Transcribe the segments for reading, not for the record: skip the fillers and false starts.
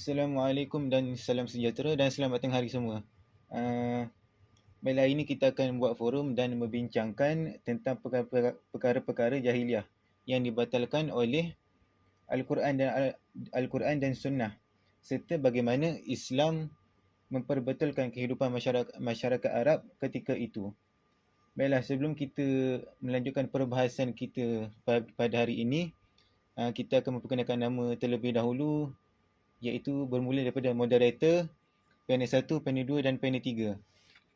Assalamualaikum dan salam sejahtera dan selamat tengah hari semua. Baiklah, hari ini kita akan buat forum dan membincangkan tentang perkara-perkara jahiliah yang dibatalkan oleh Al-Quran dan Sunnah, serta bagaimana Islam memperbetulkan kehidupan masyarakat Arab ketika itu. Baiklah, sebelum kita melanjutkan perbahasan kita pada hari ini, kita akan memperkenalkan nama terlebih dahulu, iaitu bermula daripada moderator, panel 1, panel 2 dan panel 3.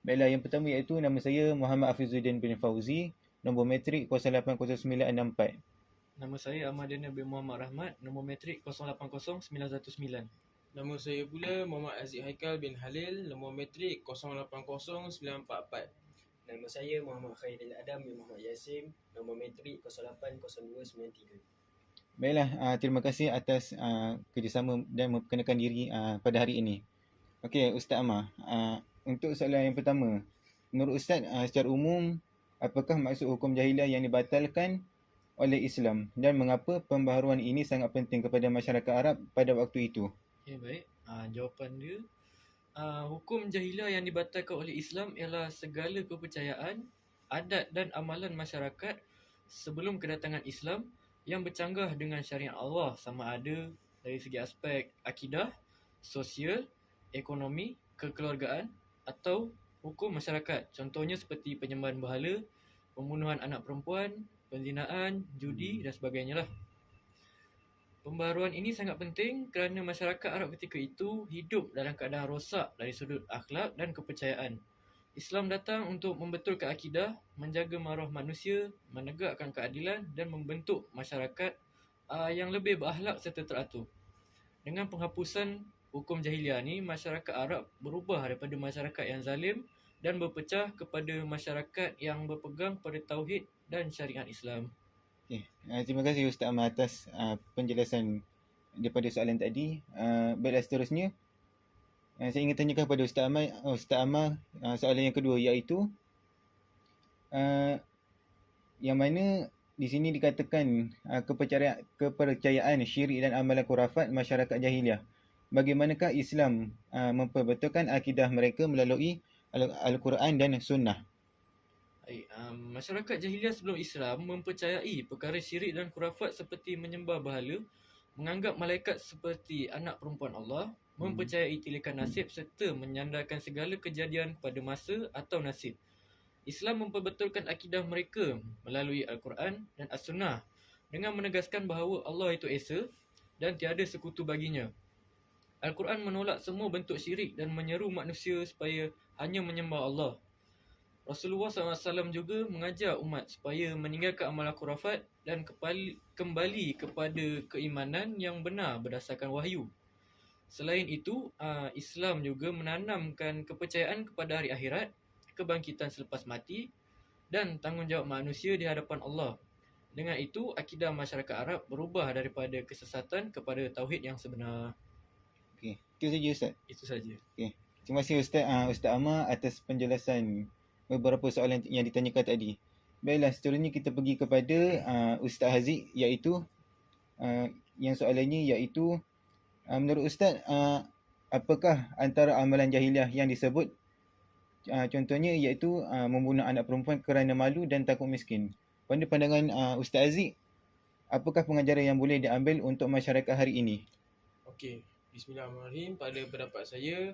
Baiklah, yang pertama iaitu nama saya Muhammad Afizuddin bin Fauzi, nombor metrik 080964. Nama saya Ahmadiyah bin Muhammad Rahmat, nombor metrik 080919. Nama saya pula Muhammad Aziz Haikal bin Halil, nombor metrik 080944. Nama saya Muhammad Khairil Adam bin Muhammad Yasim, nombor metrik 080293. Baiklah, terima kasih atas kerjasama dan memperkenalkan diri pada hari ini. Okey, Ustaz Amar, untuk soalan yang pertama, menurut Ustaz, secara umum, apakah maksud hukum jahiliah yang dibatalkan oleh Islam dan mengapa pembaharuan ini sangat penting kepada masyarakat Arab pada waktu itu? Okay, baik. Jawapan dia, hukum jahiliah yang dibatalkan oleh Islam ialah segala kepercayaan, adat dan amalan masyarakat sebelum kedatangan Islam yang bercanggah dengan syariat Allah, sama ada dari segi aspek akidah, sosial, ekonomi, kekeluargaan atau hukum masyarakat. Contohnya seperti penyembahan berhala, pembunuhan anak perempuan, penzinaan, judi dan sebagainya lah. Pembaharuan ini sangat penting kerana masyarakat Arab ketika itu hidup dalam keadaan rosak dari sudut akhlak dan kepercayaan. Islam datang untuk membetulkan akidah, menjaga maruah manusia, menegakkan keadilan dan membentuk masyarakat yang lebih berakhlak serta teratur. Dengan penghapusan hukum jahiliah ni, masyarakat Arab berubah daripada masyarakat yang zalim dan berpecah kepada masyarakat yang berpegang pada tauhid dan syariat Islam. Okay. Terima kasih Ustaz Amar atas penjelasan daripada soalan tadi. Baiklah, seterusnya, saya ingin tanyakan kepada Ustaz Amar soalan yang kedua, iaitu yang mana di sini dikatakan kepercayaan syirik dan amalan khurafat masyarakat jahiliah. Bagaimanakah Islam memperbetulkan akidah mereka melalui Al-Quran dan Sunnah? Masyarakat jahiliah sebelum Islam mempercayai perkara syirik dan khurafat seperti menyembah berhala, menganggap malaikat seperti anak perempuan Allah, mempercayai tilikan nasib serta menyandarkan segala kejadian pada masa atau nasib. Islam memperbetulkan akidah mereka melalui Al-Quran dan As-Sunnah dengan menegaskan bahawa Allah itu esa dan tiada sekutu baginya. Al-Quran menolak semua bentuk syirik dan menyeru manusia supaya hanya menyembah Allah. Rasulullah SAW juga mengajar umat supaya meninggalkan amalan khurafat dan kembali kepada keimanan yang benar berdasarkan wahyu. Selain itu, Islam juga menanamkan kepercayaan kepada hari akhirat, kebangkitan selepas mati dan tanggungjawab manusia di hadapan Allah. Dengan itu, akidah masyarakat Arab berubah daripada kesesatan kepada tauhid yang sebenar. Okey, itu saja Ustaz. Itu saja. Okey. Terima kasih Ustaz Amar atas penjelasan beberapa soalan yang ditanyakan tadi. Baiklah, seterusnya kita pergi kepada Ustaz Haziq, iaitu yang soalannya iaitu menurut Ustaz, apakah antara amalan jahiliah yang disebut contohnya iaitu membunuh anak perempuan kerana malu dan takut miskin? Pada pandangan Ustaz Haziq, apakah pengajaran yang boleh diambil untuk masyarakat hari ini? Okey, bismillahirrahmanirrahim. Pada pendapat saya,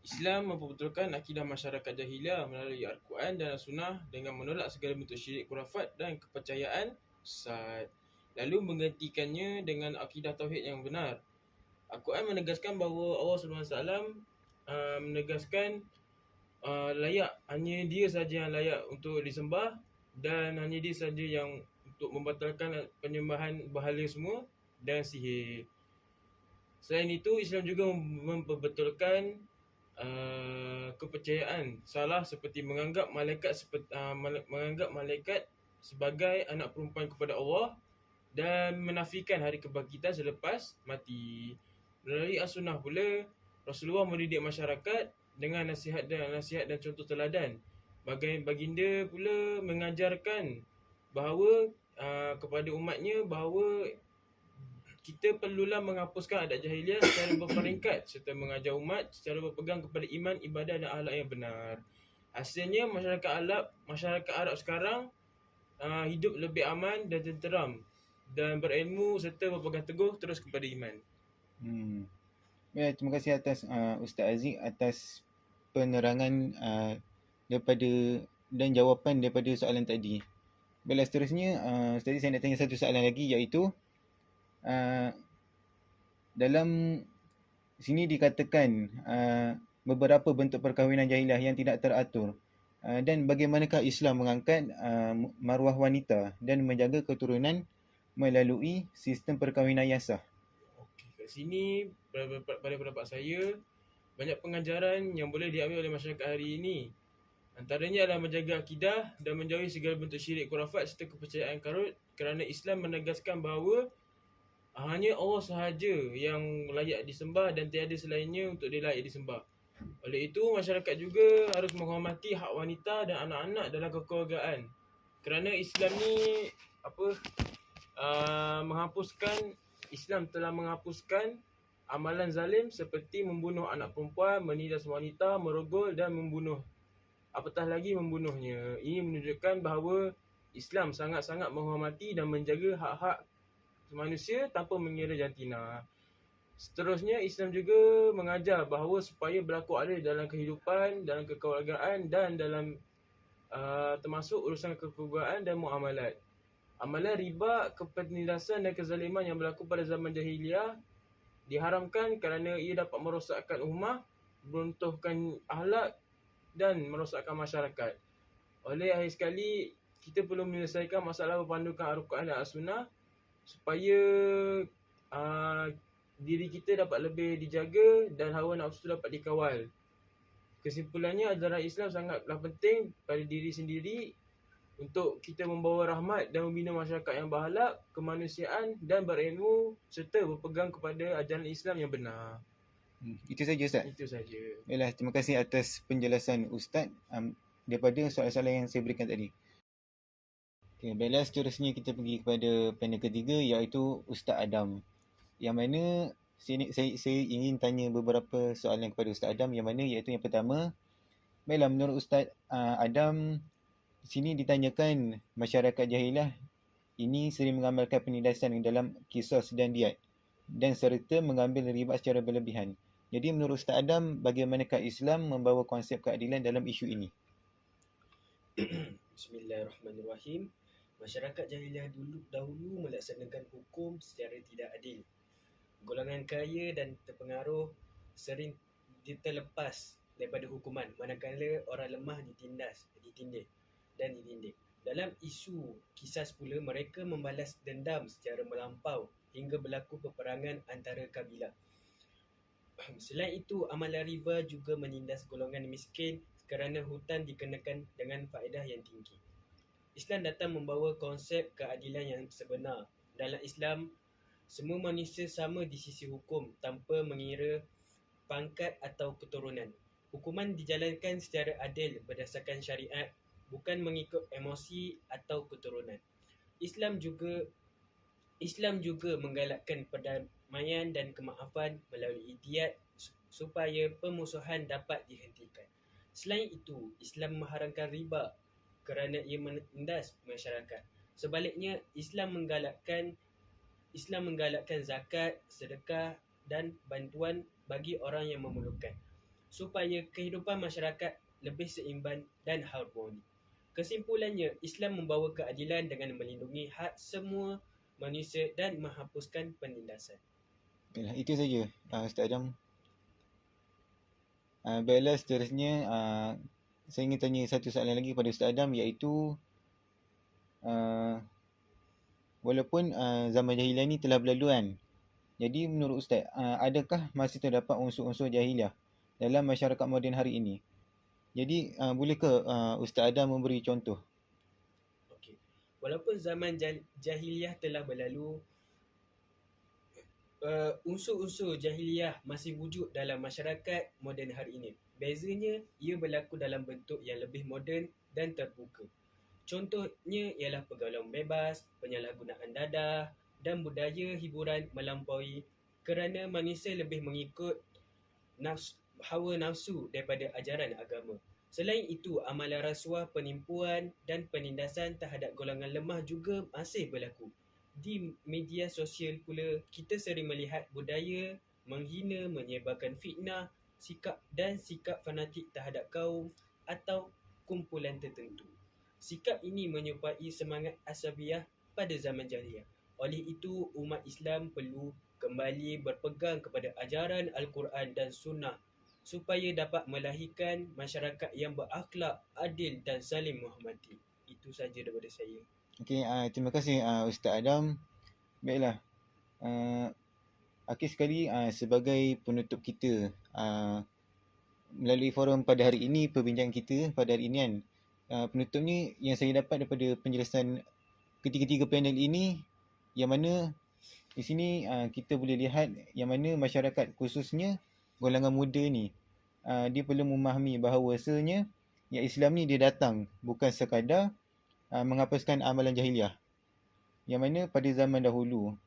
Islam memperbetulkan akidah masyarakat jahiliah melalui Al-Quran dan As-Sunnah dengan menolak segala bentuk syirik, khurafat dan kepercayaan sesat, lalu menggantikannya dengan akidah tauhid yang benar. Al-Quran menegaskan bahawa Allah SWT menegaskan hanya dia saja yang layak untuk disembah dan hanya dia saja yang untuk membatalkan penyembahan berhala semua dan sihir. Selain itu, Islam juga memperbetulkan kepercayaan salah seperti menganggap malaikat sebagai anak perempuan kepada Allah dan menafikan hari kebangkitan selepas mati. Melalui As-Sunnah pula, Rasulullah mendidik masyarakat dengan nasihat dan contoh teladan. Baginda pula mengajarkan bahawa kepada umatnya bahawa kita perlulah menghapuskan adat jahiliah secara berperingkat serta mengajar umat secara berpegang kepada iman, ibadah dan akhlak yang benar. Hasilnya masyarakat Arab sekarang hidup lebih aman dan tenteram dan berilmu serta berpegang teguh terus kepada iman. Baik, terima kasih atas Ustaz Aziz atas penerangan daripada dan jawapan daripada soalan tadi. Baiklah, seterusnya tadi saya nak tanya satu soalan lagi, iaitu dalam sini dikatakan beberapa bentuk perkahwinan jahiliah yang tidak teratur, dan bagaimanakah Islam mengangkat maruah wanita dan menjaga keturunan melalui sistem perkahwinan yang sah? Okey, kat sini pada pendapat saya banyak pengajaran yang boleh diambil oleh masyarakat hari ini. Antaranya adalah menjaga akidah dan menjauhi segala bentuk syirik khurafat serta kepercayaan karut, kerana Islam menegaskan bahawa hanya Allah sahaja yang layak disembah dan tiada selainnya untuk dia layak disembah. Oleh itu, masyarakat juga harus menghormati hak wanita dan anak-anak dalam kekeluargaan. Kerana Islam ni Islam telah menghapuskan amalan zalim seperti membunuh anak perempuan, menindas wanita, merogol dan membunuh. Apatah lagi membunuhnya. Ini menunjukkan bahawa Islam sangat-sangat menghormati dan menjaga hak-hak manusia tanpa mengira jantina. Seterusnya, Islam juga mengajar bahawa supaya berlaku adil dalam kehidupan, dalam kekeluargaan dan dalam termasuk urusan kekeluargaan dan muamalat. Amalan riba, kepenindasan dan kezaliman yang berlaku pada zaman jahiliah diharamkan kerana ia dapat merosakkan ummah, meruntuhkan akhlak dan merosakkan masyarakat. Oleh akhir sekali, kita perlu menyelesaikan masalah berpandukan Al-Quran dan As-Sunnah supaya diri kita dapat lebih dijaga dan hawa nafsu dapat dikawal. Kesimpulannya, ajaran Islam sangatlah penting pada diri sendiri untuk kita membawa rahmat dan membina masyarakat yang berakhlak, kemanusiaan dan berilmu serta berpegang kepada ajaran Islam yang benar. Itu saja, Ustaz? Itu saja. Baiklah, terima kasih atas penjelasan Ustaz daripada soalan-soalan yang saya berikan tadi. Okay, baiklah, seterusnya kita pergi kepada panel ketiga, iaitu Ustaz Adam. Yang mana saya ingin tanya beberapa soalan kepada Ustaz Adam, yang mana iaitu yang pertama, baiklah, menurut Ustaz Adam, sini ditanyakan masyarakat jahiliah ini sering mengamalkan penindasan dalam qisas dan diat dan serta mengambil riba secara berlebihan. Jadi menurut Ustaz Adam, bagaimanakah Islam membawa konsep keadilan dalam isu ini? Bismillahirrahmanirrahim. Masyarakat jahiliah dahulu melaksanakan hukum secara tidak adil. Golongan kaya dan terpengaruh sering terlepas daripada hukuman, manakala orang lemah ditindik. Dalam isu kisah pula, mereka membalas dendam secara melampau hingga berlaku peperangan antara kabilah. Selain itu, amalan riba juga menindas golongan miskin kerana hutang dikenakan dengan faedah yang tinggi. Islam datang membawa konsep keadilan yang sebenar. Dalam Islam, semua manusia sama di sisi hukum tanpa mengira pangkat atau keturunan. Hukuman dijalankan secara adil berdasarkan syariat, bukan mengikut emosi atau keturunan. Islam juga menggalakkan perdamaian dan kemaafan melalui diat supaya permusuhan dapat dihentikan. Selain itu, Islam mengharamkan riba kerana ia menindas masyarakat. Sebaliknya, Islam menggalakkan zakat, sedekah dan bantuan bagi orang yang memerlukan supaya kehidupan masyarakat lebih seimbang dan harmoni. Kesimpulannya, Islam membawa keadilan dengan melindungi hak semua manusia dan menghapuskan penindasan. Baiklah, itu saja Ustaz Adam. Baiklah, seterusnya saya ingin tanya satu soalan lagi kepada Ustaz Adam, iaitu walaupun zaman jahiliah ni telah berlalu kan, jadi menurut Ustaz, adakah masih terdapat unsur-unsur jahiliah dalam masyarakat moden hari ini? Jadi bolehkah Ustaz Adam memberi contoh? Okey. Walaupun zaman jahiliah telah berlalu, unsur-unsur jahiliah masih wujud dalam masyarakat moden hari ini. Bezanya, ia berlaku dalam bentuk yang lebih moden dan terbuka. Contohnya ialah pergaulan bebas, penyalahgunaan dadah, dan budaya hiburan melampaui kerana manusia lebih mengikut hawa nafsu daripada ajaran agama. Selain itu, amalan rasuah, penipuan dan penindasan terhadap golongan lemah juga masih berlaku. Di media sosial pula, kita sering melihat budaya menghina, menyebarkan fitnah, sikap fanatik terhadap kaum atau kumpulan tertentu. Sikap ini menyerupai semangat asabiah pada zaman jahiliah. Oleh itu, umat Islam perlu kembali berpegang kepada ajaran Al-Quran dan Sunnah supaya dapat melahirkan masyarakat yang berakhlak, adil dan saling menghormati. Itu saja daripada saya. Okey, terima kasih Ustaz Adam. Baiklah. Akhir sekali sebagai penutup kita melalui forum pada hari ini, perbincangan kita pada hari ini kan, penutupnya yang saya dapat daripada penjelasan ketiga-tiga panel ini, yang mana di sini kita boleh lihat yang mana masyarakat khususnya golongan muda ni dia perlu memahami bahawasanya yang Islam ni dia datang bukan sekadar menghapuskan amalan jahiliah yang mana pada zaman dahulu,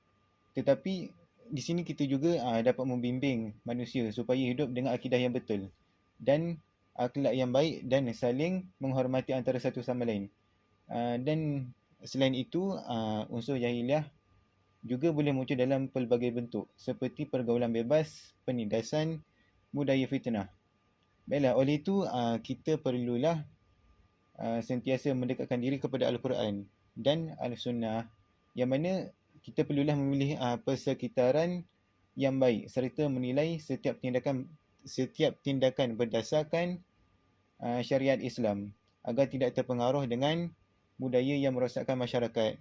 tetapi di sini kita juga dapat membimbing manusia supaya hidup dengan akidah yang betul dan akhlak yang baik dan saling menghormati antara satu sama lain. Dan selain itu, unsur jahiliah juga boleh muncul dalam pelbagai bentuk seperti pergaulan bebas, penindasan, budaya fitnah. Baiklah, oleh itu kita perlulah sentiasa mendekatkan diri kepada Al-Quran dan Al-Sunnah, yang mana kita perlulah memilih persekitaran yang baik serta menilai setiap tindakan berdasarkan syariat Islam agar tidak terpengaruh dengan budaya yang merosakkan masyarakat.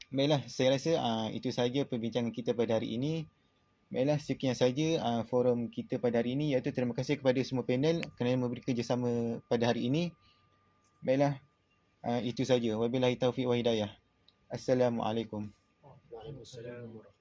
Baiklah, saya rasa itu sahaja perbincangan kita pada hari ini. Baiklah, sekian saja forum kita pada hari ini, iaitu terima kasih kepada semua panel kerana memberi kerjasama pada hari ini. Baiklah, itu saja. Wabillahi taufiq wa hidayah. Assalamualaikum. Waalaikumsalam warahmatullahi wabarakatuh.